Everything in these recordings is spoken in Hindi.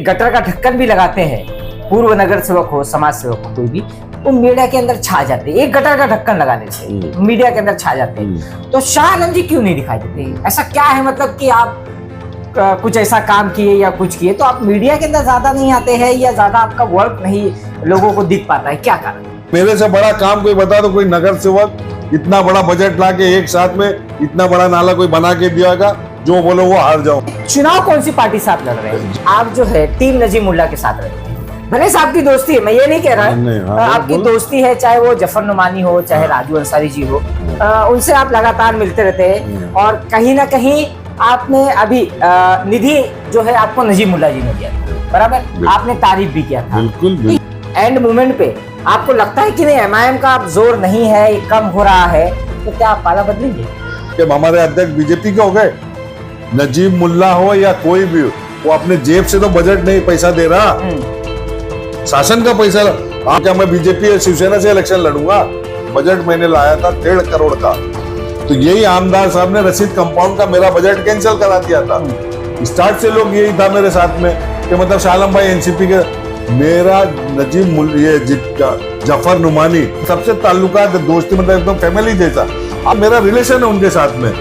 गटर का ढक्कन भी लगाते हैं, पूर्व नगर सेवक हो, समाज सेवक हो, कोई भी, वो मीडिया के अंदर छा जाते हैं। एक गटर का ढक्कन लगाने से मीडिया के अंदर छा जाते हैं। तो शाह आलम जी क्यों नहीं दिखाई देते? ऐसा क्या है मतलब कि आप कुछ ऐसा काम किए या कुछ किए तो आप मीडिया के अंदर ज्यादा नहीं आते हैं, या ज्यादा आपका वर्क नहीं लोगों को दिख पाता है, क्या कारण? मेरे से बड़ा काम कोई बता दो, कोई नगर सेवक इतना बड़ा बजट लाके एक साथ में इतना बड़ा नाला कोई बना के दियागा, जो बोलो वो हार जाओ। चुनाव कौन सी पार्टी से आप लड़ रहे हैं? आप जो है टीम नजीमुल्लाह के साथ रहते हैं, भले से आपकी दोस्ती है, मैं ये नहीं कह रहा, आपकी दोस्ती है, चाहे वो जफर नुमानी हो, चाहे राजू अंसारी जी हो, उनसे आप लगातार मिलते रहते हैं। और कहीं ना कहीं आपने अभी निधि जो है आपको नजीमुल्लाह जी ने दिया, बराबर, आपने तारीफ भी किया था। बिल्कुल। एंड मोमेंट पे आपको लगता है कि नहीं एमआईएम का अब जोर नहीं है, कम हो रहा है, तो क्या आप पाला बदलेंगे? कि हमारे अध्यक्ष बीजेपी के हो गए, नजीब मुल्ला हो या कोई भी हो, वो अपने जेब से तो बजट नहीं पैसा दे रहा, शासन का पैसा। क्या मैं बीजेपी या शिवसेना से इलेक्शन लड़ूंगा? बजट मैंने लाया था 1.5 करोड़ का, तो यही आमदार साहब ने रशीद कंपाउंड का मेरा बजट कैंसिल करा दिया था। स्टार्ट से लोग यही था मेरे साथ में कि मतलब शाह आलम भाई एनसीपी के, मेरा नजीब ये जफर नुमानी सबसे ताल्लुकात दोस्ती, मतलब एकदम फैमिली जैसा। अब मेरा रिलेशन है उनके साथ में,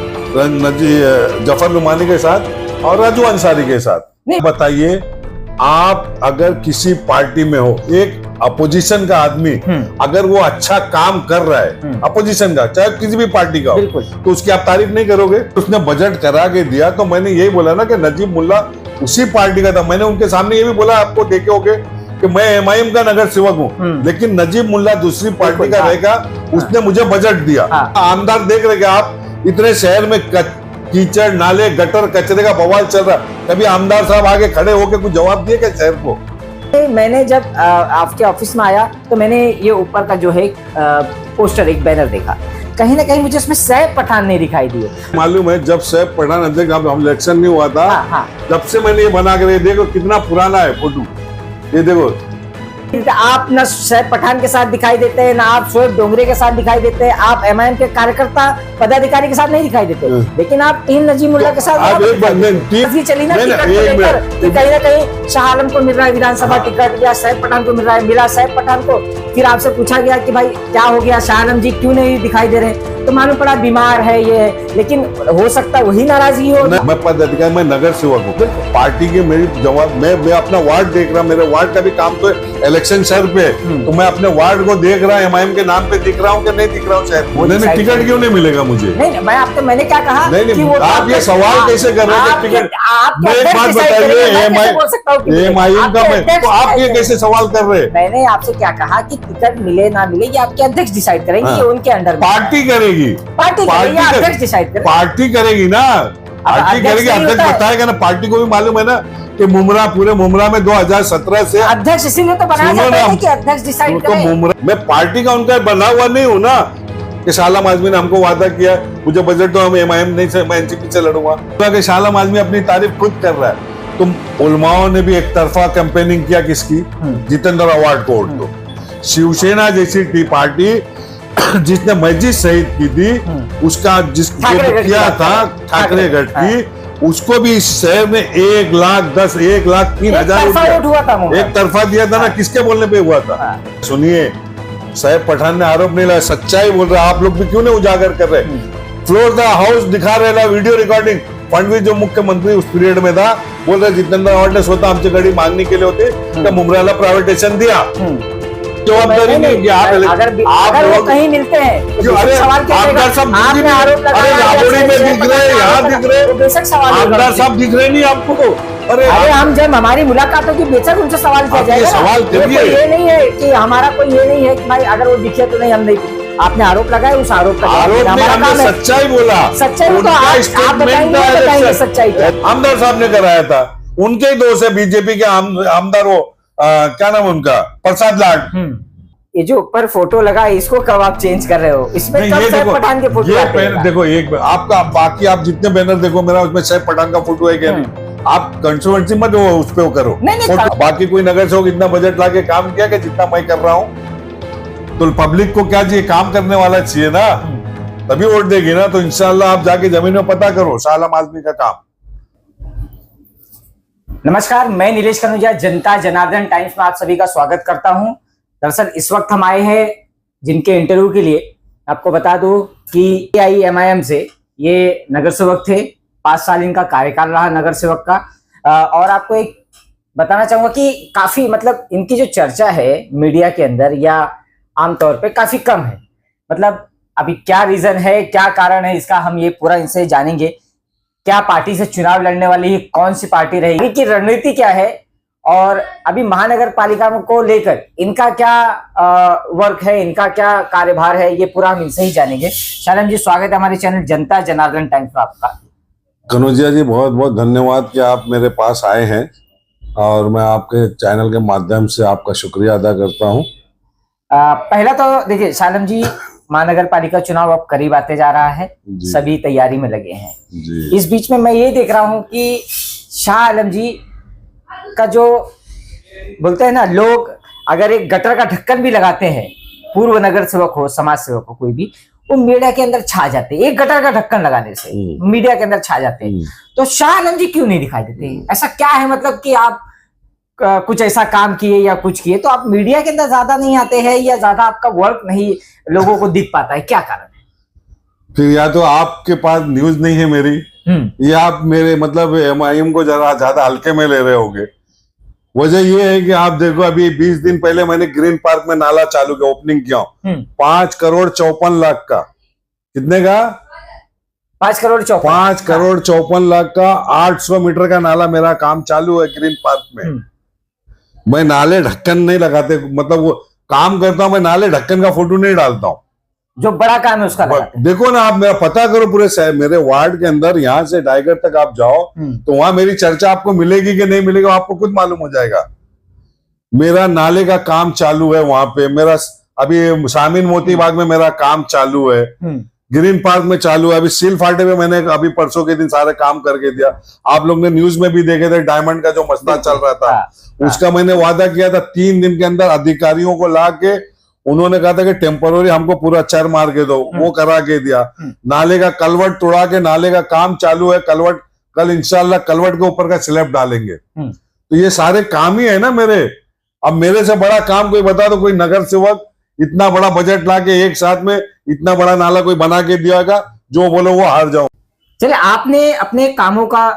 जफर नुमानी के साथ और राजू अंसारी के साथ। बताइए, आप अगर किसी पार्टी में हो, एक अपोजिशन का आदमी अगर वो अच्छा काम कर रहा है, अपोजिशन का चाहे किसी भी पार्टी का हो, तो उसकी आप तारीफ नहीं करोगे? उसने बजट करा के दिया, तो मैंने यही बोला ना कि नजीब मुल्ला उसी पार्टी का था। मैंने उनके सामने ये भी बोला, आपको देखे होगे कि मैं एमआईएम का नगर सेवक हूँ, लेकिन नजीब मुल्ला दूसरी पार्टी का रहेगा, उसने मुझे बजट दिया। आमदार देख रहे आप, इतने शहर में कीचड़, नाले, गटर, कचरे का बवाल चल रहा, कभी आमदार साहब आगे खड़े होकर कुछ जवाब दिए क्या शहर को? मैंने जब आपके ऑफिस में आया तो मैंने ये ऊपर का जो है पोस्टर, एक बैनर देखा, कहीं ना कहीं मुझे उसमें सैफ पठान नहीं दिखाई दिए। मालूम है, जब सैफ पठान अध्यक्ष हम इलेक्शन नहीं हुआ था, जब से मैंने ये बना के, देखो कितना पुराना है फोटो, ये देखो। आप न सैफ पठान के साथ दिखाई देते हैं, ना आप शोएब डोंगरे के साथ दिखाई देते हैं, आप एमआईएम के कार्यकर्ता पदाधिकारी के साथ नहीं दिखाई देते, लेकिन आप टीम नजीमुल्लाह के साथ चली ना टिकट लेकर, कहीं ना कहीं शाह आलम को मिल रहा है विधानसभा टिकट, या सैफ पठान को मिल रहा है, मिला सैफ पठान को, फिर आपसे पूछा गया कि भाई क्या हो गया, शाह आलम जी क्यों नहीं दिखाई दे रहे, तो मालूम पड़ा बीमार है ये, लेकिन हो सकता है वही नाराजगी हो। मैं पदाधिकारी, मैं नगर सेवक हूँ, पार्टी के मेरी जवाब, मैं अपना वार्ड देख रहा, मेरे वार्ड का भी काम तो इलेक्शन शहर पे, तो मैं अपने वार्ड को देख रहा, एमआईएम के नाम पे दिख रहा हूँ कि नहीं दिख रहा हूँ शहर? टिकट क्यों नहीं मिलेगा मुझे? नहीं, मैंने क्या कहा? नहीं, आप ये सवाल कैसे कर रहे हैं? टिकट, एक बात बताइए, एमआईएम का, तो आप ये कैसे सवाल कर रहे हैं? मैंने आपसे क्या कहा कि टिकट मिले ना मिले ये आपके अध्यक्ष डिसाइड करेंगे, उनके अंडर पार्टी करेगी, अध्यक्ष डिसाइड करेगी, पार्टी करेगी ना, पार्टी करेगी, अध्यक्ष बताएगा ना। पार्टी को भी मालूम है ना कि मुमरा, पूरे मुमरा में 2017 से अध्यक्ष इसीलिए तो बनाया जाता है कि अध्यक्ष डिसाइड करे। मैं पार्टी का उनका बना हुआ नहीं हूँ ना, कि शाह आलम आजमी ने हमको वादा किया मुझे बजट तो हम एमआईएम नहीं से, मैं एनसीपी से लड़ूंगा, तो शाह आलम आजमी अपनी तारीफ खुद कर रहा है। तुम उलमाओं ने भी एक तरफा कैंपेनिंग किया, किसकी? जितेंद्र अवार्ड को वोट दो। शिवसेना जैसी पार्टी जिसने मस्जिद शहीद की थी, उसका किया था ठाकरे गढ़ की, उसको भी इस शहर में 1,10,1,03,000 एक तरफा दिया था ना, किसके बोलने पे हुआ था? सुनिए, सैफ पठान ने आरोप नहीं लगाया, सच्चाई बोल रहा, आप लोग भी क्यों नहीं उजागर कर रहे? फ्लोर द हाउस दिखा रहे ना, वीडियो रिकॉर्डिंग, फडणवीस जो मुख्यमंत्री उस पीरियड में था, बोल रहे जितेंद्र अवार्ड ने स्वतः आमची गाडी मागणी केली होती, तर मुंब्राला प्रायव्हेटेशन दिया, जवाबदारी नहीं कि अगर वो कहीं मिलते हैं तो आमदार साहब राबड़ी में दिख रहे, यहाँ दिख रहे, बेशक सवाल आमदार साहब दिख रहे नहीं आपको? अरे हम जब हमारी मुलाकात होगी बेशक उनसे सवाल किया जाएगा। सवाल करिए, ये नहीं है कि हमारा कोई ये नहीं है कि भाई अगर वो दिखे तो नहीं, हम नहीं, आपने आरोप लगाया, उस आरोप का हमने सच्चाई बोला, सच्चाई तो आप बताएंगे सच्चाई आमदार साहब ने कराया था, उनके ही दोस्त है बीजेपी के आमदार, वो क्या नाम उनका, प्रसाद लाड। ये जो ऊपर फोटो लगा इसको कब आप चेंज कर रहे हो? इसमें कब सैफ पठान के फोटो आते हैं? देखो, एक आपका, बाकी आप जितने बैनर देखो मेरा, उसमें सैफ पठान का फोटो है क्या नहीं? आप कंट्रोवर्सी मत उस पे करो। नहीं, बाकी कोई नगर सेवक इतना बजट लाके काम किया कि जितना मैं कर रहा हूँ, तो पब्लिक को क्या चाहिए? काम करने वाला चाहिए ना, तभी वोट देगी ना। तो इंशाल्लाह आप जाके जमीन में पता करो शाह आलम आजमी का काम। नमस्कार, मैं नीलेश कनुजिया जनता जनार्दन टाइम्स में आप सभी का स्वागत करता हूं। दरअसल इस वक्त हम आए हैं जिनके इंटरव्यू के लिए। आपको बता दूं कि MIM से ये नगर सेवक थे, 5 साल इनका कार्यकाल रहा नगर सेवक का। और आपको एक बताना चाहूंगा कि काफी मतलब इनकी जो चर्चा है मीडिया के अंदर या आमतौर पे काफी कम है। मतलब अभी क्या रीजन है, क्या कारण है, इसका हम ये पूरा इनसे जानेंगे। क्या पार्टी से चुनाव लड़ने वाली है, कौन सी पार्टी रहेगी, इनकी रणनीति क्या है, और अभी महानगर पालिका को लेकर इनका क्या वर्क है, इनका क्या कार्यभार है, ये पूरा हम इनसे ही जानेंगे। शालम जी, स्वागत है हमारे चैनल जनता जनार्दन टाइम्स में आपका। कनुजिया जी, बहुत बहुत धन्यवाद कि आप मेरे पास आए हैं और मैं आपके चैनल के माध्यम से आपका शुक्रिया अदा करता हूं। पहला तो देखिए शालम जी, महानगर पालिका चुनाव अब करीब आते जा रहा है, सभी तैयारी में लगे हैं जी। इस बीच में मैं ये देख रहा हूं कि शाह आलम जी का जो बोलते हैं ना, लोग अगर एक गटर का ढक्कन भी लगाते हैं, पूर्व नगर सेवक हो, समाज सेवक हो, कोई भी, वो मीडिया के अंदर छा जाते हैं। एक गटर का ढक्कन लगाने से मीडिया के अंदर छा जाते हैं। तो शाह आलम जी क्यों नहीं दिखाई देते? ऐसा क्या है मतलब कि आप कुछ ऐसा काम किए या कुछ किए तो आप मीडिया के अंदर ज्यादा नहीं आते हैं, या ज्यादा आपका वर्क नहीं लोगों को दिख पाता है? क्या कारण है? फिर या तो आपके पास न्यूज नहीं है मेरी, या आप मेरे मतलब MIM को जरा ज्यादा हल्के में ले रहे होगे। वजह ये है कि आप देखो, अभी 20 दिन पहले मैंने ग्रीन पार्क में नाला चालू किया, ओपनिंग किया, 5,54,00,000 का। कितने का? 5,54,00,000 का 800 मीटर का नाला मेरा काम चालू है ग्रीन पार्क में। मैं नाले ढक्कन नहीं लगाते, मतलब वो काम करता हूं, मैं नाले ढक्कन का फोटो नहीं डालता हूं। जो बड़ा काम है उसका देखो ना, आप मेरा पता करो पूरे मेरे वार्ड के अंदर, यहाँ से डायगर तक आप जाओ तो वहां मेरी चर्चा आपको मिलेगी कि नहीं मिलेगी, आपको खुद मालूम हो जाएगा। मेरा नाले का काम चालू है वहां पे, मेरा अभी सामिन मोती बाग में मेरा काम चालू है, ग्रीन पार्क में चालू है, अभी सील फाटे में मैंने अभी परसों के दिन सारे काम करके दिया। आप लोग ने न्यूज में भी देखे थे, डायमंड का जो मसला चल रहा था, उसका मैंने वादा किया था 3 दिन के अंदर अधिकारियों को ला के, उन्होंने कहा था कि टेम्पररी हमको पूरा चर मार के दो, वो करा के दिया। नाले का कलवट तोड़ा के नाले का काम चालू है, कलवट कल इंशाल्लाह कलवट के ऊपर का स्लैब डालेंगे। तो ये सारे काम ही है ना मेरे। अब मेरे से बड़ा काम कोई बता दो, कोई नगर सेवक इतना बड़ा बजट ला के एक साथ में इतना बड़ा नाला कोई बना के दियागा, जो बोलो वो हार जाओ। चलिए, आपने अपने कामों का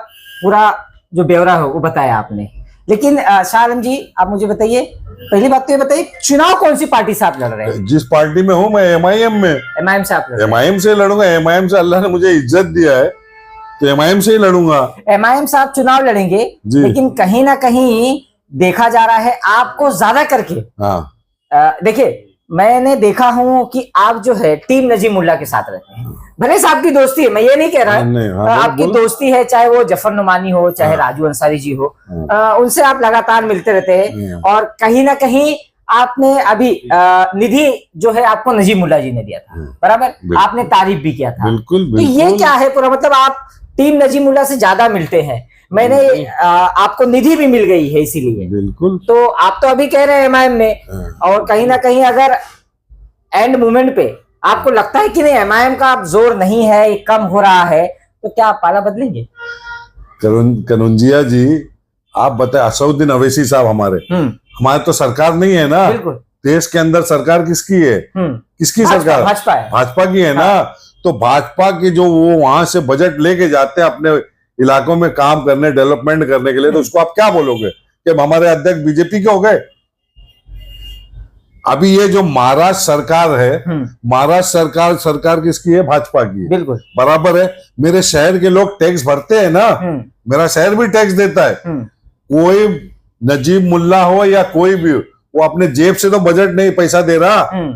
पूरा जो ब्यौरा हो वो बताया आपने, लेकिन शाह आलम जी आप मुझे बताइए, पहली बात तो ये बताइए, चुनाव कौन सी पार्टी से आप लड़ रहे हैं? जिस पार्टी में हूं मैं, MIM में। MIM से आप लड़ रहे हैं? MIM से लड़ूंगा, MIM से अल्लाह ने मुझे इज्जत दिया है, तो MIM से ही लड़ूंगा। MIM से आप चुनाव लड़ेंगे, लेकिन कहीं ना कहीं देखा जा रहा है आपको ज्यादा करके। हाँ, देखिए मैंने देखा हूं कि आप जो है टीम नजीमुल्लाह के साथ रहते हैं। भले से आपकी दोस्ती है, मैं ये नहीं कह रहा, आपकी दोस्ती है, चाहे वो जफर नुमानी हो, चाहे राजू अंसारी जी हो, उनसे आप लगातार मिलते रहते हैं। और कहीं ना कहीं आपने अभी निधि जो है आपको नजीमुल्लाह जी ने दिया था, बराबर, आपने तारीफ भी किया था। तो ये क्या है पूरा, मतलब आप टीम नजीमुल्लाह से ज्यादा मिलते हैं। मैंने आपको निधि भी मिल गई है इसीलिए। बिल्कुल। तो आप तो अभी कह रहे हैं MIM में, और कहीं ना कहीं अगर एंड मोमेंट पे आपको लगता है कि नहीं MIM का अब जोर नहीं है, कम हो रहा है, तो क्या आप पाला बदलेंगे? कनुजिया जी, आप बताए, असउद्दीन अवैसी साहब हमारे तो सरकार नहीं है ना। बिल्कुल। देश के अंदर सरकार किसकी है? किसकी सरकार? भाजपा की है ना। तो भाजपा की जो वो वहां से बजट लेके जाते हैं अपने इलाकों में काम करने, डेवलपमेंट करने के लिए, तो उसको आप क्या बोलोगे कि हमारे अध्यक्ष बीजेपी के हो गए? अभी ये जो महाराष्ट्र सरकार है, महाराष्ट्र सरकार किसकी है? भाजपा की। बिल्कुल बराबर है। मेरे शहर के लोग टैक्स भरते हैं ना, मेरा शहर भी टैक्स देता है। कोई नजीब मुल्ला हो या कोई भी, वो अपने जेब से तो बजट नहीं पैसा दे रहा,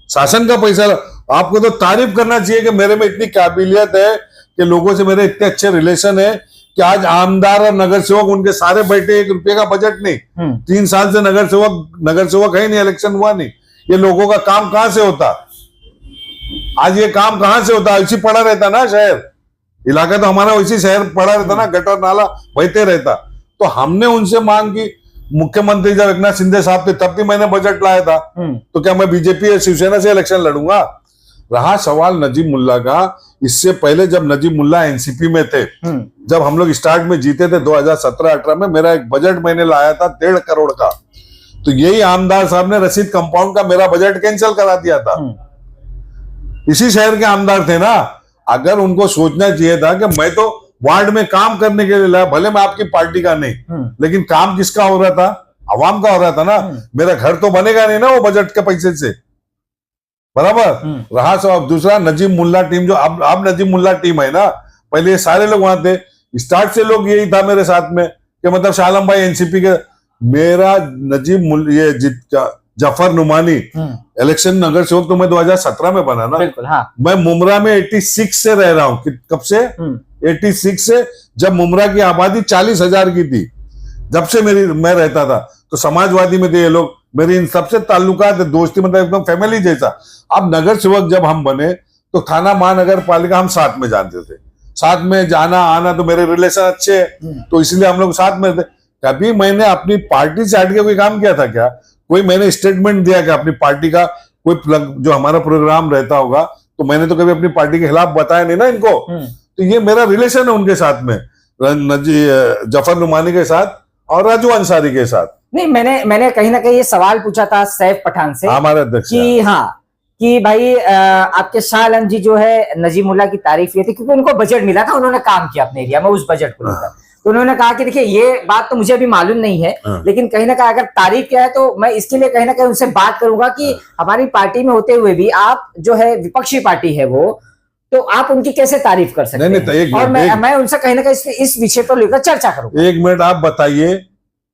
शासन का पैसा। आपको तो तारीफ करना चाहिए कि मेरे में इतनी काबिलियत है कि लोगों से मेरे इतने अच्छे रिलेशन है कि आज आमदार और नगर सेवक उनके सारे बैठे, 1 रुपये का बजट नहीं। 3 साल से नगर सेवक है नहीं, इलेक्शन हुआ नहीं। ये लोगों का काम कहां से होता? आज ये काम कहां से होता? ऐसी पड़ा रहता ना शहर, इलाका तो हमारा वैसी शहर पड़ा रहता ना, गटर नाला बहते रहता। तो हमने उनसे मांग की, मुख्यमंत्री जब एकनाथ शिंदे साहब थे तब भी मैंने बजट लाया था, तो क्या मैं बीजेपी या शिवसेना से इलेक्शन लड़ूंगा? रहा सवाल नजीब मुल्ला का, इससे पहले जब नजीब मुल्ला एनसीपी में थे, जब हम लोग स्टार्ट में जीते थे 2017-18 में, मेरा एक बजट मैंने लाया था 1.5 करोड़ का, तो यही आमदार साहब ने रशीद कंपाउंड का मेरा बजट कैंसिल करा दिया था। इसी शहर के आमदार थे ना। अगर उनको सोचना चाहिए था कि मैं तो वार्ड में काम करने के लिए लाया, भले मैं आपकी पार्टी का नहीं, लेकिन काम किसका हो रहा था? आवाम का हो रहा था ना। मेरा घर तो बनेगा नहीं ना वो बजट के पैसे से, बराबर। रहा सब दूसरा नजीब मुल्ला टीम, जो अब नजीब मुल्ला टीम है ना, पहले ये सारे लोग वहां थे, स्टार्ट से लोग यही था मेरे साथ में कि मतलब शाह आलम भाई एनसीपी के, मेरा नजीब ये जफर नुमानी इलेक्शन नगर सेवक तो मैं 2017 में बना ना। बिल्कुल, हाँ। मैं मुमरा में 86 से रह रहा हूं। कब से? 86 से, जब मुमरा की आबादी 40,000 की थी, जब से मैं रहता था। तो समाजवादी में थे ये लोग, मेरी इन सबसे ताल्लुकात है, दोस्ती, मतलब एकदम फैमिली जैसा। अब नगर सेवक जब हम बने तो थाना महानगर पालिका हम साथ में जानते थे, साथ में जाना आना, तो मेरे रिलेशन अच्छे हैं, तो इसलिए हम लोग साथ में थे। कभी मैंने अपनी पार्टी से हट के कोई काम किया था क्या? कोई मैंने स्टेटमेंट दिया कि अपनी पार्टी का कोई जो हमारा प्रोग्राम रहता होगा, तो मैंने तो कभी अपनी पार्टी के खिलाफ बताया नहीं ना इनको। तो ये मेरा रिलेशन है उनके साथ में, जफर नुमानी के साथ और राजू अंसारी के साथ। नहीं, मैंने कहीं ना कहीं ये सवाल पूछा था सैफ पठान से, हमारे अध्यक्ष, कि हाँ, कि भाई आपके शाह आलम जी जो है नजीब मुल्ला की तारीफ ये थी क्योंकि उनको बजट मिला था, उन्होंने काम किया अपने एरिया में उस बजट को लेकर। तो उन्होंने कहा कि देखिए ये बात तो मुझे अभी मालूम नहीं है, लेकिन कहीं ना कहीं अगर तारीफ किया है तो मैं इसके लिए कहीं ना कहीं उनसे बात करूंगा कि हमारी पार्टी में होते हुए भी आप जो है विपक्षी पार्टी है वो, तो आप उनकी कैसे तारीफ कर सकते हैं? और मैं उनसे कहीं ना कहीं इस विषय पर लेकर चर्चा करूंगा। 1 मिनट आप बताइए,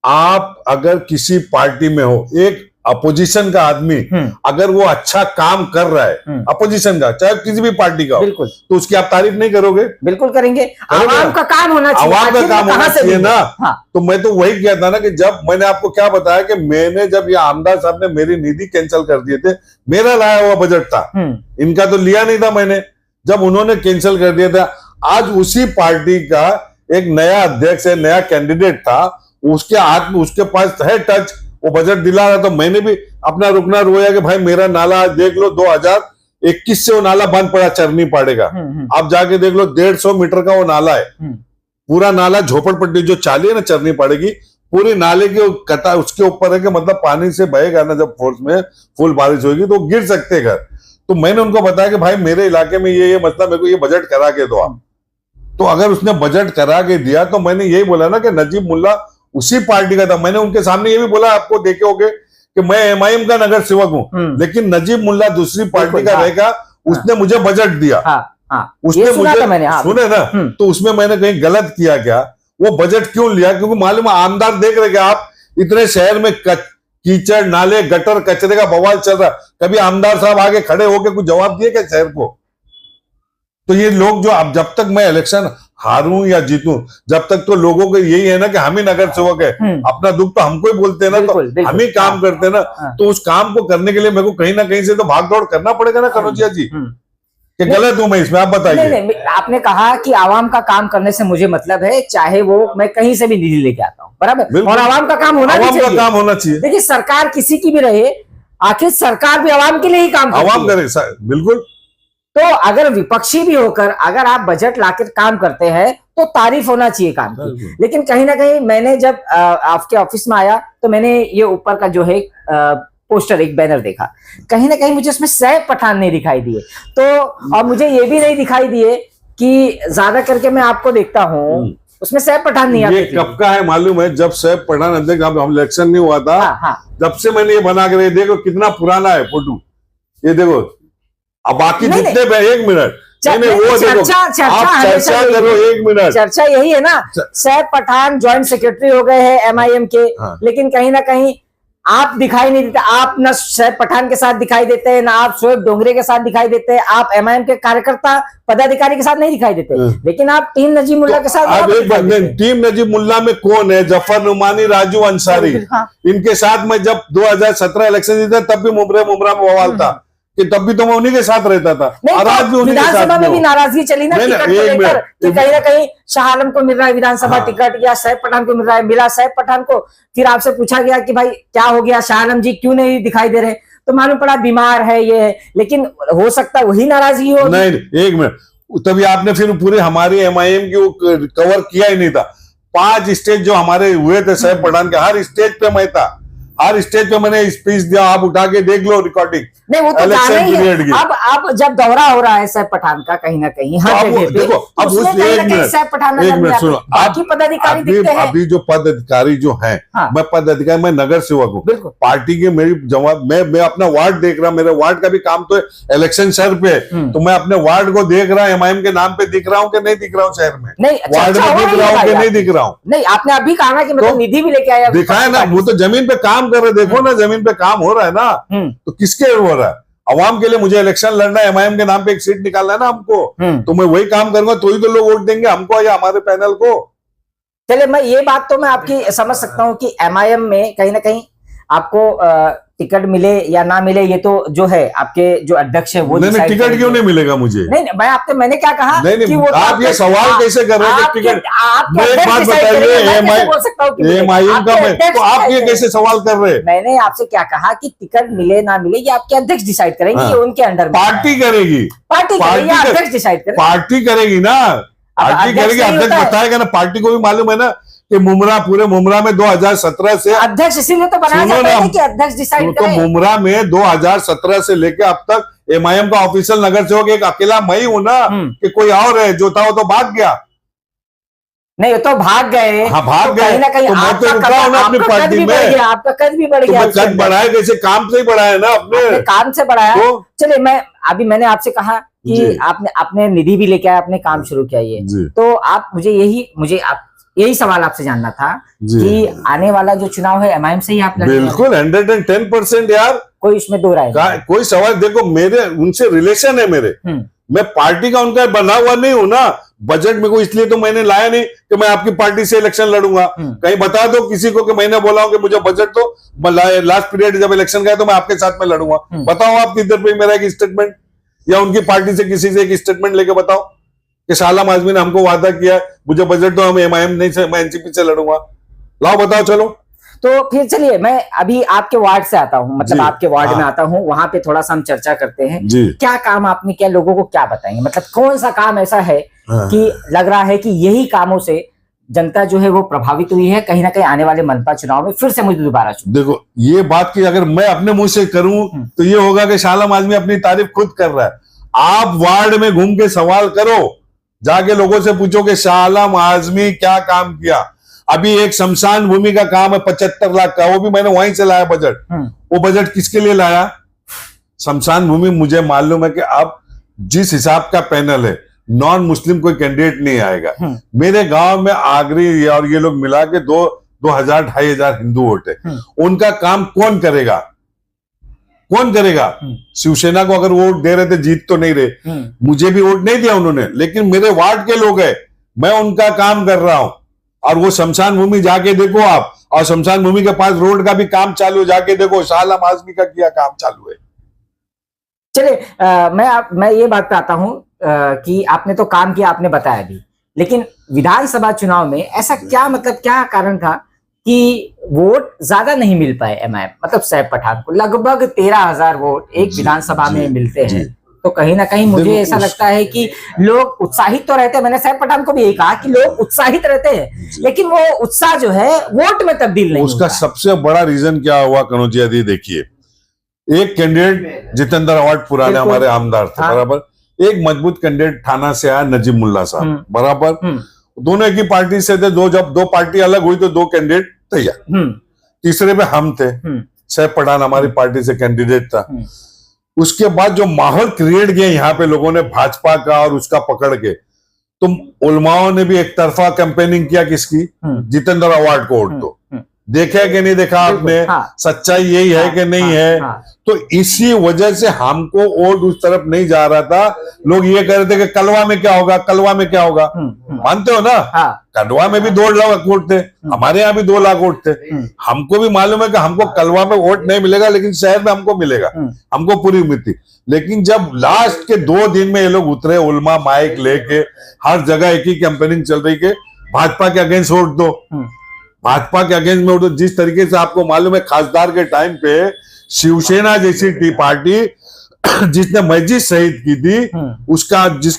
आप अगर किसी पार्टी में हो, एक अपोजिशन का आदमी अगर वो अच्छा काम कर रहा है, अपोजिशन का, चाहे किसी भी पार्टी का हो, बिल्कुल, तो उसकी आप तारीफ नहीं करोगे? बिल्कुल करेंगे। आवाम का काम होना चाहिए, आवाम का काम होना चाहिए ना। हाँ। तो मैं तो वही कहता ना कि जब मैंने आपको क्या बताया कि मैंने जब ये आमदार साहब ने मेरी निधि कैंसिल कर दिए थे, मेरा लाया हुआ बजट था, इनका तो लिया नहीं था मैंने, जब उन्होंने कैंसिल कर दिया था, आज उसी पार्टी का एक नया अध्यक्ष है, नया कैंडिडेट था, उसके हाथ में, उसके पास है टच, वो बजट दिला रहा, तो मैंने भी अपना रुकना रोया कि भाई मेरा नाला देख लो, 2021 से वो नाला बंद पड़ा, चरनी पड़ेगा। आप जाके देख लो, 150 मीटर का वो नाला है, पूरा नाला झोपड़पट्टी जो चाली है ना, चरनी पड़ेगी, पूरी नाले की कटा उसके ऊपर है कि मतलब पानी से बहेगा ना, जब फोर्स में फुल बारिश होगी तो गिर सकते घर। तो मैंने उनको बताया कि भाई मेरे इलाके में ये मतलब मेरे को ये बजट करा के दो आप। तो अगर उसने बजट करा के दिया, तो मैंने यही बोला ना कि नजीब मुल्ला उसी पार्टी का था। मैंने उनके सामने ये भी बोला, आपको देखे होगे कि मैं एमआईएम का नगर सेवक हूं, लेकिन नजीब मुल्ला दूसरी पार्टी का रहेगा, उसने मुझे बजट दिया, उसने मुझे सुने ना, तो उसमें मैंने कहीं गलत किया क्या? वो बजट क्यों लिया? क्योंकि मालूम आमदार देख रहे आप इतने शहर में कीचड़, नाले, गटर, कचरे का बवाल चल रहा, कभी आमदार साहब आगे खड़े होके कुछ जवाब दिए क्या शहर को? तो ये लोग जो, अब जब तक मैं इलेक्शन हारूं या जीतूं, जब तक तो लोगों को यही है ना कि हम ही नगर सेवक है, अपना दुख तो हमको ही बोलते हैं ना, तो हम ही काम करते हैं ना। तो उस काम को करने के लिए मेरे को कहीं ना कहीं से तो भाग दौड़ करना पड़ेगा ना कनौजिया जी। कि गलत हूं मैं इसमें? आप बताइए। नहीं, आपने कहा कि आवाम का काम करने से मुझे मतलब है, चाहे वो मैं कहीं से भी निधि लेके आता हूँ, बराबर, और आवाम का काम होना चाहिए। देखिए, सरकार किसी की भी रहे, आखिर सरकार भी आवाम के लिए ही काम करती है। आवाम करे, बिल्कुल। तो अगर विपक्षी भी होकर अगर आप बजट लाकर काम करते हैं तो तारीफ होना चाहिए काम की। लेकिन कहीं ना कहीं मैंने जब आपके ऑफिस में आया तो मैंने ये ऊपर का जो है पोस्टर, एक बैनर देखा, कहीं ना कहीं मुझे उसमें सैफ पठान नहीं दिखाई दिए। तो और मुझे ये भी नहीं दिखाई दिए कि ज्यादा करके मैं आपको देखता हूँ उसमें सैफ पठान नहीं आते। ये कब का है मालूम है? जब सैफ पठान अध्यक्ष, हम इलेक्शन नहीं हुआ था, जब से मैंने ये बना के देखो कितना पुराना है फोटो, ये देखो। अब बाकी जितने पे 1 मिनट वो चर्चा करो, 1 मिनट चर्चा यही है ना, सैफ पठान ज्वाइंट सेक्रेटरी हो गए हैं एमआईएम के, लेकिन कहीं ना कहीं आप दिखाई नहीं देते। आप ना सैफ पठान के साथ दिखाई देते हैं, ना आप शोएब डोंगरे के साथ दिखाई देते हैं, आप एमआईएम के कार्यकर्ता पदाधिकारी के साथ नहीं दिखाई देते, लेकिन आप टीम नजीब मुल्ला के साथ। अब टीम नजीब मुल्ला में कौन है? जफर नुमानी, राजू अंसारी, इनके साथ में जब 2017 इलेक्शन जीता तब भी मुमरा में बवाल था कि तब भी तो मैं उन्हीं के साथ रहता था, और आज भी उन्हीं के साथ। विधानसभा में भी नाराजगी चली ना टिकट को लेकर कि कहीं ना कहीं शाह आलम को मिल रहा है विधानसभा टिकट या सैफ पठान को मिल रहा है, मिला सैफ पठान को। फिर आपसे पूछा गया कि भाई क्या हो गया, शाह आलम जी क्यों नहीं दिखाई दे रहे? तो मालूम पड़ा बीमार है ये है, लेकिन हो सकता है वही नाराजगी हो। नहीं, एक मिनट, तभी आपने फिर पूरे हमारी MIM की वो कवर किया ही नहीं था। 5 स्टेज जो हमारे हुए थे सैफ पठान के, हर स्टेज पे मैं था, हर स्टेज पे मैंने स्पीच दिया, आप उठा के देख लो रिकॉर्डिंग। नहीं वो तो जाना ही है। की। अब जब दौरा हो रहा है सैफ पठान का कहीं ना कहीं हर जगह पे, देखो अब उसमें उस कहीं एक ना कहीं मिनट, सैफ पठान एक नजर मिनट नहीं सुनो, आते। बाकी पदाधिकारी दिखते हैं। अभी जो पद अधिकारी जो हैं, हाँ। मैं पद अधिकारी, मैं नगर सेवक हूँ बिल्कुल। पार्टी की मेरी जवाब, मैं अपना वार्ड देख रहा, मेरे वार्ड का भी काम तो इलेक्शन शहर पे, तो मैं अपने वार्ड को देख रहा, MIM के नाम पे दिख रहा हूँ कि नहीं दिख रहा हूँ, शहर में नहीं वार्ड में दिख रहा हूँ कि नहीं दिख रहा हूँ। नहीं आपने अभी कहा ना कि मतलब निधि भी लेके आया, दिखाए ना, वो तो जमीन पे काम कर रहे, देखो ना जमीन पे काम हो रहा है ना, तो किसके हो रहा है? अवाम के लिए मुझे इलेक्शन लड़ना है, MIM के नाम पे एक सीट निकालना है ना हमको, तो मैं वही काम करूंगा, तो ही तो लोग वोट देंगे हमको या हमारे पैनल को। चलिए मैं ये बात तो मैं आपकी समझ सकता हूँ कि MIM में कहीं ना कहीं आपको टिकट मिले या ना मिले, ये तो जो है आपके जो अध्यक्ष है वो नहीं, टिकट क्यों नहीं मिलेगा मुझे? नहीं मैंने क्या कहा? नहीं, कि वो आप ये सवाल कैसे कर रहे हैं? टिकट, एक बात बताइए, MIM का मैं, तो आप ये कैसे सवाल कर रहे हैं? मैंने आपसे क्या कहा कि टिकट मिले ना मिले ये आपके अध्यक्ष डिसाइड करेंगे, ये उनके अंडर पार्टी करेगी, पार्टी अध्यक्ष डिसाइड करेगी, पार्टी करेगी ना, पार्टी करेगी, अध्यक्ष बताएगा ना। पार्टी को भी मालूम है ना कि पूरे मुमरा में 2017 से अध्यक्ष इसीलिए तो बनाया जाता है कि अध्यक्ष डिसाइड करे। तो मुमरा में 2017 से लेके अब तक MIM का ऑफिशियल नगर सेवक एक अकेला मैं ही हूं ना, कि कोई और है जो था वो तो भाग गया। नहीं वो तो भाग गए। हाँ भाग गए, कहीं ना कहीं तो मैं तो रुका हूं ना अपनी पार्टी में। आपका कद भी बढ़ गया, कद बढ़ाया कैसे? काम से ही बढ़ाया ना, अपने काम से बढ़ाया। चलिए मैंने आपसे कहा कि आपने निधि भी लेके आया, अपने काम शुरू किया, ये तो आप मुझे यही सवाल आपसे जानना था कि आने वाला जो चुनाव है MIM से ही आप लड़ेंगे? बिल्कुल 110% यार, कोई इसमें दो राय नहीं। कोई सवाल, देखो मेरे उनसे रिलेशन है मेरे, मैं पार्टी का उनका बना हुआ नहीं हूं ना। बजट में को इसलिए तो मैंने लाया नहीं कि मैं आपकी पार्टी से इलेक्शन लड़ूंगा। कहीं बता दो किसी को कि मैंने बोला हूं कि मुझे बजट तो लास्ट पीरियड जब इलेक्शन का है तो मैं आपके साथ में लड़ूंगा। बताओ आप किधर पे मेरा एक स्टेटमेंट, या उनकी पार्टी से किसी से एक स्टेटमेंट लेके बताओ कि सालाम आजमी ने हमको वादा किया मुझे बजट तो हम MIM नहीं से, मैं NCP से लड़ूंगा। लाओ बताओ, चलो। तो फिर चलिए मैं अभी आपके वार्ड से आता हूँ, मतलब आपके वार्ड में आता हूँ, वहां पे थोड़ा सा हम चर्चा करते हैं। क्या काम आपने किया, लोगों को क्या बताएंगे, मतलब कौन सा काम ऐसा है कि लग रहा है कि यही कामों से जनता जो है वो प्रभावित हुई है, कहीं ना कहीं आने वाले मनपा चुनाव में फिर से मुझे दोबारा देखो ये बात की अगर मैं अपने मुंह से करूं तो ये होगा कि शालाम आजमी अपनी तारीफ खुद कर रहा है। आप वार्ड में घूम के सवाल करो, जाके लोगों से पूछो कि शालाम आजमी क्या काम किया। अभी एक शमशान भूमि का काम है 75 लाख का, वो भी मैंने वहीं से लाया बजट। वो बजट किसके लिए लाया? शमशान भूमि, मुझे मालूम है कि अब जिस हिसाब का पैनल है नॉन मुस्लिम कोई कैंडिडेट नहीं आएगा। मेरे गांव में आगरी और ये लोग मिला के 2,000-2,500 हिंदू वोट है। उनका काम कौन करेगा? कौन करेगा? शिवसेना को अगर वोट दे रहे थे, जीत तो नहीं रहे, मुझे भी वोट नहीं दिया उन्होंने, लेकिन मेरे वार्ड के लोग हैं, मैं उनका काम कर रहा हूं। और वो शमशान भूमि जाके देखो आप, और शमशान भूमि के पास रोड का भी काम चालू है, जाके देखो शालाम आजमी का किया काम चालू है। चलिए मैं ये बात पे आता हूं कि आपने तो काम किया, आपने बताया भी, लेकिन विधानसभा चुनाव में ऐसा क्या कारण था कि वोट ज्यादा नहीं मिल पाए MIM, मतलब सैफ पठान को लगभग 13,000 वोट एक विधानसभा में मिलते हैं। तो कहीं ना कहीं मुझे ऐसा लगता है कि लोग उत्साहित तो रहते हैं, मैंने सैफ पठान को भी यही कहा कि लोग उत्साहित रहते हैं, लेकिन वो उत्साह जो है वोट में तब्दील नहीं उसका सबसे बड़ा रीजन क्या हुआ कनौजिया दी? देखिए, एक कैंडिडेट जितेंद्र अवार्ड पुराने हमारे आमदार थे, बराबर, एक मजबूत कैंडिडेट थाना से आया नजीब मुल्ला साहब, बराबर, दोनों एक ही पार्टी से थे। जब दो पार्टी अलग हुई तो 2 कैंडिडेट तैयार, तीसरे पे हम थे, सैफ पठान हमारी पार्टी से कैंडिडेट था। उसके बाद जो माहौल क्रिएट किया यहाँ पे लोगों ने भाजपा का और उसका पकड़ के, तो उलमाओं ने भी एक तरफा कैंपेनिंग किया किसकी? जितेंद्र अवार्ड को वोट दो। देखा कि नहीं देखा आपने? सच्चाई यही है कि नहीं है? तो इसी वजह से हमको वोट उस तरफ नहीं जा रहा था। लोग ये कह रहे थे कि कलवा में क्या होगा, कलवा में क्या होगा। मानते हो ना? कलवा में भी 2 लाख वोट थे, हमारे यहाँ भी 2 लाख वोट थे। हमको भी मालूम है कि हमको कलवा में वोट नहीं मिलेगा, लेकिन शहर में हमको मिलेगा, हमको पूरी उम्मीद थी। लेकिन जब लास्ट के 2 दिन में ये लोग उतरे, उलमा माइक लेके हर जगह एक ही कैंपेनिंग चल रही के भाजपा के अगेंस्ट वोट दो, भाजपा के अगेंस्ट में वोट दो। जिस तरीके से आपको मालूम है खासदार के टाइम पे शिवसेना जैसी पार्टी जिसने मस्जिद शहीद की थी, उसका जो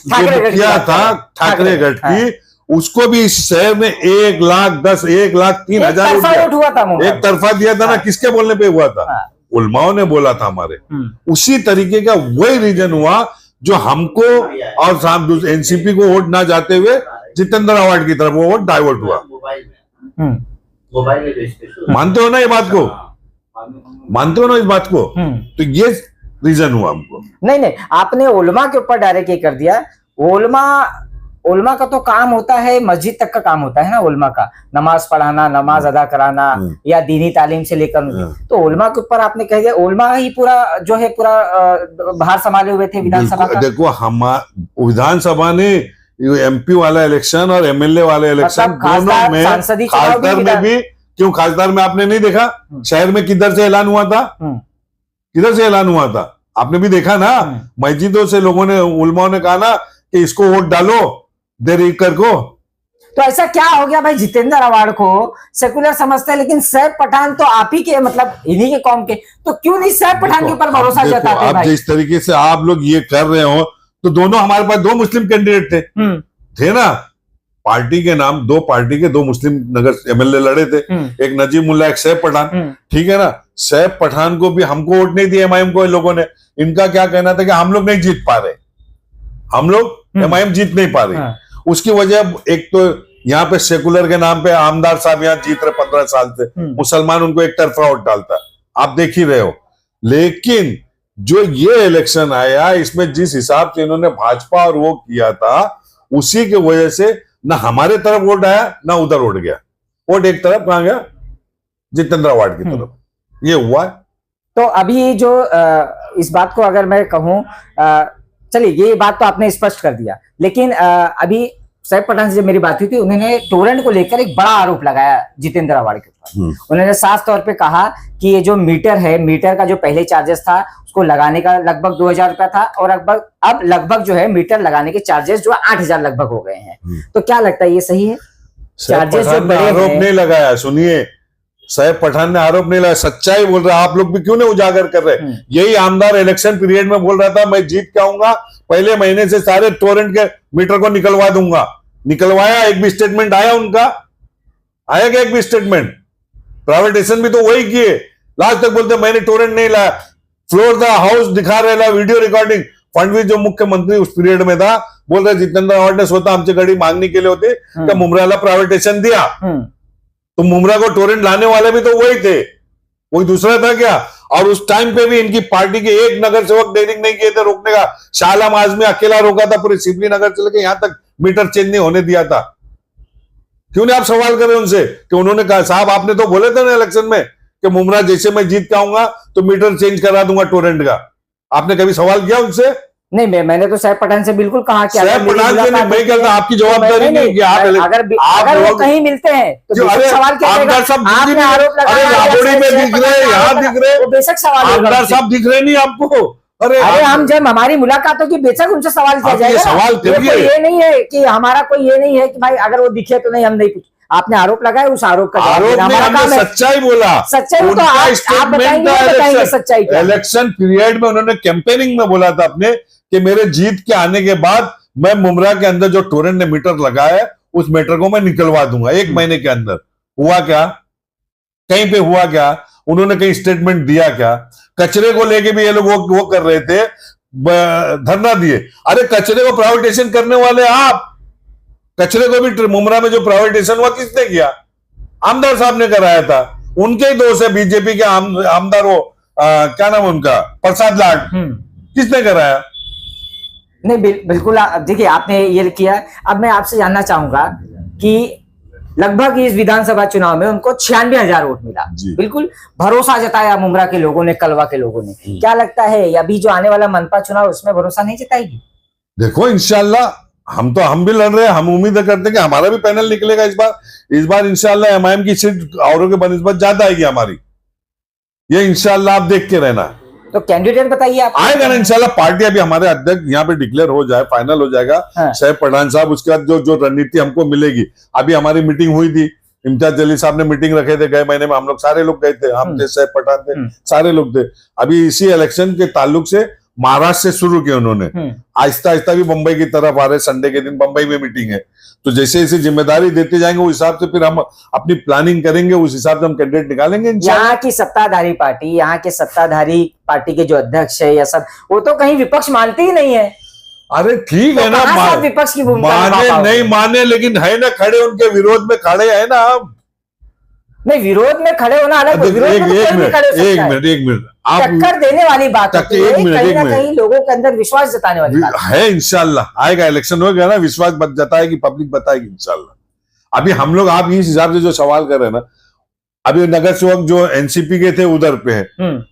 किया था ठाकरे गढ़ की, उसको भी इस शहर में 1,10,1,03,000 वोट हुआ था, एक तरफा दिया था ना। किसके बोलने पे हुआ था? उलमाओं ने बोला था हमारे। उसी तरीके का वही रीजन हुआ जो हमको और एनसीपी को वोट ना जाते हुए जितेंद्र आवाड की तरफ वो वोट डाइवर्ट हुआ। मानते हो ना ये बात को? मानते हो ना इस बात को? तो ये रीजन हुआ हमको। नहीं, आपने उलमा के ऊपर डायरेक्ट ये कर दिया। उलमा का तो काम होता है, मस्जिद तक का काम होता है ना उलमा का, नमाज पढ़ाना, नमाज अदा कराना या दीनी तालीम से लेकर। तो उलमा के ऊपर आपने कह दिया, उलमा ही पूरा जो है पूरा भार संभाले हुए थे विधानसभा का। देखो, हम विधानसभा ने एमपी वाला इलेक्शन और एमएलए वाले इलेक्शन दोनों में, खासदार में भी, क्यों खासदार में आपने नहीं देखा शहर में किधर से ऐलान हुआ था? किधर से ऐलान हुआ था? आपने भी देखा ना, मस्जिदों से लोगों ने, उलमाओं ने कहा ना कि इसको वोट डालो देरीकर को। तो ऐसा क्या हो गया भाई, जितेंद्र आवाड को सेकुलर समझते हैं, लेकिन सैफ पठान तो आप ही के, मतलब इन्हीं के कौम के, तो क्यों नहीं सैफ पठान के ऊपर भरोसा जताते आप? जिस तरीके से आप लोग ये कर रहे हो, तो दोनों हमारे पास 2 मुस्लिम कैंडिडेट थे ना, पार्टी के नाम, 2 पार्टी के 2 मुस्लिम नगर एमएलए लड़े थे, एक नजीब मुल्ला, एक सैफ पठान, ठीक है ना। सैफ पठान को भी हमको वोट नहीं दिया एमआईएम को इन लोगों ने। इनका क्या कहना था कि हम लोग नहीं जीत पा रहे, हम लोग एमआईएम जीत नहीं पा रही। उसकी वजह एक तो यहाँ पे सेकुलर के नाम पे आमदार साहब यहाँ जीत रहे 15 साल से, मुसलमान उनको एक तरफा वोट डालता, आप देख ही रहे हो। लेकिन जो ये इलेक्शन आया, इसमें जिस हिसाब से इन्होंने भाजपा और वो किया था, उसी की वजह से ना हमारे तरफ वोट आया ना उधर वोट गया। वोट एक तरफ कहां गया? जितेंद्र आवाड की तरफ। ये हुआ। तो अभी जो इस बात को अगर मैं कहूं, चलिए ये बात तो आपने स्पष्ट कर दिया, लेकिन अभी सैफ पठान से जब मेरी बात हुई थी, उन्होंने टोरेंट को लेकर एक बड़ा आरोप लगाया जितेंद्र आवाड के ऊपर। उन्होंने साफ तौर पे कहा कि ये जो मीटर है, मीटर का जो पहले चार्जेस था उसको लगाने का लगभग 2,000 रुपया था, और अब लगभग जो है मीटर लगाने के चार्जेस जो 8,000 लगभग हो गए हैं। तो क्या लगता है ये सही है? चार्जेस जो बड़े आरोप नहीं लगाया, सुनिए, सैफ पठान ने आरोप नहीं लगाया, सच्चाई बोल रहा है। आप लोग भी क्यों नहीं उजागर कर रहे? यही आमदार इलेक्शन पीरियड में बोल रहा था मैं जीत के आऊंगा, पहले महीने से सारे टोरेंट के मीटर को निकलवा दूंगा। निकलवाया? एक भी स्टेटमेंट आया उनका? आया क्या एक भी स्टेटमेंट? प्राइवेटाइजेशन भी तो वही किए, लास्ट तक बोलते मैंने टोरेंट नहीं लाया। फ्लोर द हाउस दिखा रहे, वीडियो रिकॉर्डिंग। फडणवीस जो मुख्यमंत्री उस पीरियड में था, बोल रहे जितेंद्र आवाड ने स्वतः आमची गाडी मागणी केली होती का मुमराला प्राइवेटाइजेशन दिया। तो मुमरा को टोरेंट लाने वाले भी तो वही थे, कोई दूसरा था क्या? और उस टाइम पे भी इनकी पार्टी के एक नगर सेवक डेयरिंग नहीं किए थे रोकने का। शाह आलम आजमी अकेला रोका था, पूरे सिवली नगर से लेकर यहां तक मीटर चेंज नहीं होने दिया था। क्यों नहीं आप सवाल कर रहे उनसे कि उन्होंने कहा साहब आपने तो बोले थे ना इलेक्शन में कि मुमरा जैसे मैं जीत के आऊंगा तो मीटर चेंज करा दूंगा टोरेंट का। आपने कभी सवाल किया उनसे? नहीं, मैंने तो सैफ पठान से बिल्कुल कहा कि सैफ पठान से मैं कहता आपकी जवाबदारी नहीं कि आप अगर वो कहीं मिलते हैं तो सवाल क्या आमदार साहब राबड़ी में दिख रहे, यहाँ दिख रहे, बेशक सवाल आमदार साहब दिख रहे नहीं आपको? अरे हम जब हमारी मुलाकात होगी बेशक उनसे सवाल किया जाएगा। सवाल करिए, ये नहीं है कि हमारा कोई ये नहीं है कि भाई अगर वो दिखे तो नहीं, हम नहीं पूछ। आपने आरोप लगाया, उस आरोप का हमने सच्चाई बोला। सच्चाई तो आप बताएंगे सच्चाई। इलेक्शन पीरियड में उन्होंने कैंपेनिंग में बोला था अपने कि मेरे जीत के आने के बाद मैं मुमरा के अंदर जो टोरेंट ने मीटर लगाया उस मीटर को मैं निकलवा दूंगा 1 महीने के अंदर। हुआ क्या? कहीं पे हुआ क्या? उन्होंने कहीं स्टेटमेंट दिया क्या? कचरे को लेके भी ये लोग वो कर रहे थे, धरना दिए। अरे कचरे को प्राइवेटाइजेशन करने वाले आप। कचरे को भी मुमरा में जो प्राइवेटाइजेशन हुआ किसने किया? आमदार साहब ने कराया था। उनके ही दोस्त है बीजेपी के आमदार, वो क्या नाम उनका, प्रसाद लाड। किसने कराया? नहीं, बिल्कुल देखिए आपने ये किया। अब मैं आपसे जानना चाहूंगा कि लगभग इस विधानसभा चुनाव में उनको 96,000 वोट मिला, बिल्कुल भरोसा जताया मुमरा के लोगों ने, कलवा के लोगों ने। क्या लगता है अभी जो आने वाला मनपा चुनाव उसमें भरोसा नहीं जताएगी? देखो इंशाल्लाह हम भी लड़ रहे हैं, हम उम्मीद करते हैं कि हमारा भी पैनल निकलेगा इस बार इंशाल्लाह। एमआईएम की सीट औरों के बनिस्बत ज्यादा आएगी हमारी, ये इंशाल्लाह आप देख के रहना। तो कैंडिडेट बताइए आप। आएगा ना इंशाल्लाह। पार्टी अभी हमारे अध्यक्ष यहाँ पे डिक्लेयर हो जाए, फाइनल हो जाएगा सैफ पठान साहब, उसके बाद जो रणनीति हमको मिलेगी। अभी हमारी मीटिंग हुई थी इम्तियाज जलील साहब ने मीटिंग रखे थे गए महीने में, हम लोग सारे लोग गए थे, हम थे, सैफ पठान थे, सारे लोग थे। अभी इसी इलेक्शन के ताल्लुक से महाराष्ट्र से शुरू किया उन्होंने, आहिस्ता आहिस्ता भी मुंबई की तरफ आ रहे। संडे के दिन मुंबई में मीटिंग है, तो जैसे जैसे जिम्मेदारी देते जाएंगे उस हिसाब से फिर हम अपनी प्लानिंग करेंगे, उस हिसाब से हम कैंडिडेट निकालेंगे। यहाँ की सत्ताधारी पार्टी, यहाँ के सत्ताधारी पार्टी के जो अध्यक्ष है या सब, वो तो कहीं विपक्ष मानते ही नहीं है। अरे ठीक है ना, विपक्ष की भूमिका माने नहीं माने, लेकिन है ना खड़े, उनके विरोध में खड़े है ना हम। नहीं, विरोध में खड़े होना अलग, एक मिनट आप टक्कर देने वाली बात है, कहीं ना कहीं लोगों के अंदर विश्वास जताने वाली बात है। इंशाल्लाह आएगा, इलेक्शन हो गया ना, विश्वास जताएगी पब्लिक, बताएगी इंशाल्लाह। अभी हम लोग, आप इस हिसाब से जो सवाल कर रहे हैं ना, अभी नगर सेवक जो एनसीपी के थे उधर पे है,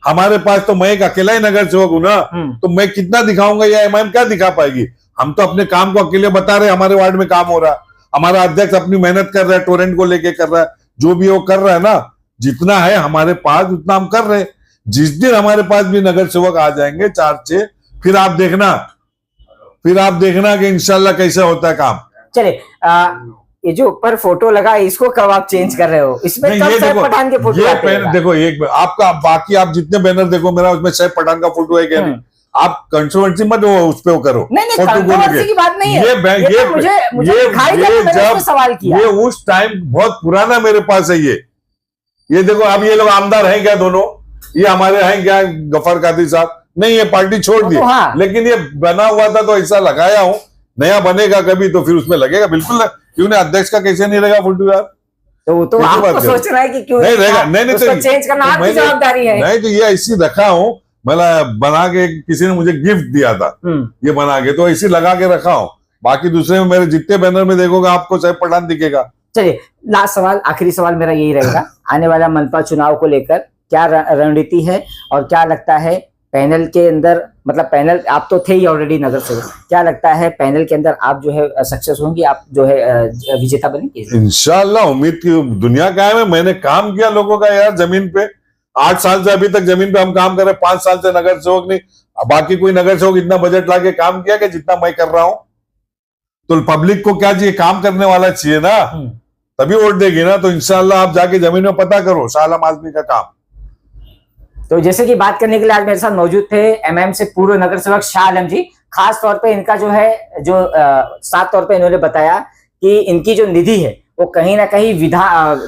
हमारे पास तो मैं एक अकेला ही नगर सेवक हूं ना, तो मैं कितना दिखाऊंगा या एमआईएम क्या दिखा पाएगी? हम तो अपने काम को अकेले बता रहे, हमारे वार्ड में काम हो रहा है, हमारा अध्यक्ष अपनी मेहनत कर रहा है, टोरेंट को लेके कर रहा है, जो भी वो कर रहा है ना, जितना है हमारे पास उतना हम कर रहे हैं। जिस दिन हमारे पास भी नगर सेवक आ जाएंगे 4-6, फिर आप देखना कि इंशाल्लाह कैसे होता है काम। चले ये जो ऊपर फोटो लगा है, इसको कब आप चेंज कर रहे हो? इसमें कब सैफ पठान के फोटो आते हैं? देखो एक आपका, बाकी आप जितने बैनर देखो मेरा, उसमें सैफ पठान का फोटो है क्या नहीं? आप कंट्रोवर्सी मत उस पे करो, नहीं कंट्रोवर्सी की बात नहीं है, ये सवाल किया, ये उस टाइम बहुत पुराना मेरे पास है। ये देखो, अब ये लोग आमदार हैं क्या दोनों? ये हमारे हैं क्या गफर कादरी साहब? नहीं, ये पार्टी छोड़ दी, लेकिन ये बना हुआ था तो ऐसा लगाया हूं, नया बनेगा कभी तो फिर उसमें लगेगा, बिल्कुल। क्यों नहीं, अध्यक्ष का कैसे नहीं लगा फोटो यार? तो आपको सोच रहा है कि क्यों नहीं रहेगा? नहीं उसको चेंज करना आपकी जवाबदारी है। नहीं, तो ये ऐसी रखा हूं, मतलब बना के किसी ने मुझे गिफ्ट दिया था, ये बना के, तो ऐसी लगा के रखा हूं। बाकी दूसरे में मेरे जितने बैनर में देखोगे आपको सैफ पठान दिखेगा। चलिए, लास्ट सवाल, आखिरी सवाल मेरा यही रहेगा, आने वाला मनपा चुनाव को लेकर क्या रणनीति है और क्या लगता है पैनल के अंदर, मतलब पैनल आप तो थे ही ऑलरेडी नगर सेवक, क्या लगता है पैनल के अंदर आप जो है सक्सेस होंगे, आप जो है विजेता बनेंगे? इंशाल्लाह, उम्मीद की दुनिया कायम है। मैंने काम किया लोगों का यार, जमीन पे 8 साल से अभी तक जमीन पे हम काम कर रहे हैं, 5 साल से नगर सेवक नहीं, बाकी कोई नगर सेवक इतना बजट लाके काम किया कि जितना मैं कर रहा हूं। तो पब्लिक को क्या चाहिए? काम करने वाला चाहिए ना, तभी वोट देगी ना। तो इंशाल्लाह आप जाके जमीन में पता करो शाह आलम आदमी का काम। तो जैसे कि बात करने के लिए आज मेरे साथ मौजूद थे एमआईएम से पूर्व नगर सेवक शाह आलम जी। खास तौर पे इनका जो है, जो साफ तौर पे इन्होंने बताया कि इनकी जो निधि है वो कहीं ना कहीं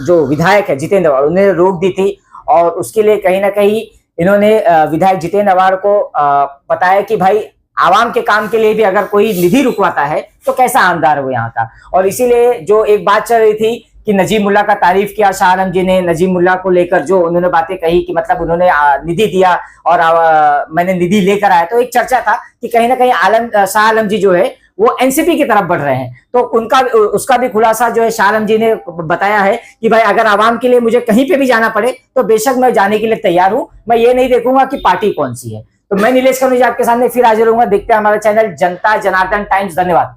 जो विधायक है जितेंद्र अवार्ड, उन्होंने रोक दी थी, और उसके लिए कहीं ना कहीं इन्होंने विधायक जितेंद्र अवार्ड को बताया कि भाई आवाम के काम के लिए भी अगर कोई निधि रुकवाता है तो कैसा आमदार हो यहाँ का। और इसीलिए जो एक बात चल रही थी कि नजीब मुल्ला का तारीफ किया शाह आलम जी ने, नजीब मुल्ला को लेकर जो उन्होंने बातें कही कि मतलब उन्होंने निधि दिया और मैंने निधि लेकर आया, तो एक चर्चा था कि कहीं ना कहीं शाह आलम जी जो है वो एनसीपी की तरफ बढ़ रहे हैं। तो उसका भी खुलासा जो है शाह आलम जी ने बताया है कि भाई अगर आवाम के लिए मुझे कहीं पे भी जाना पड़े तो बेशक मैं जाने के लिए तैयार हूं, मैं ये नहीं देखूंगा कि पार्टी कौन सी है। तो मैं नीलेश कनुज आपके सामने फिर हाजिर होऊंगा। देखते हैं हमारा चैनल जनता जनार्दन टाइम्स। धन्यवाद।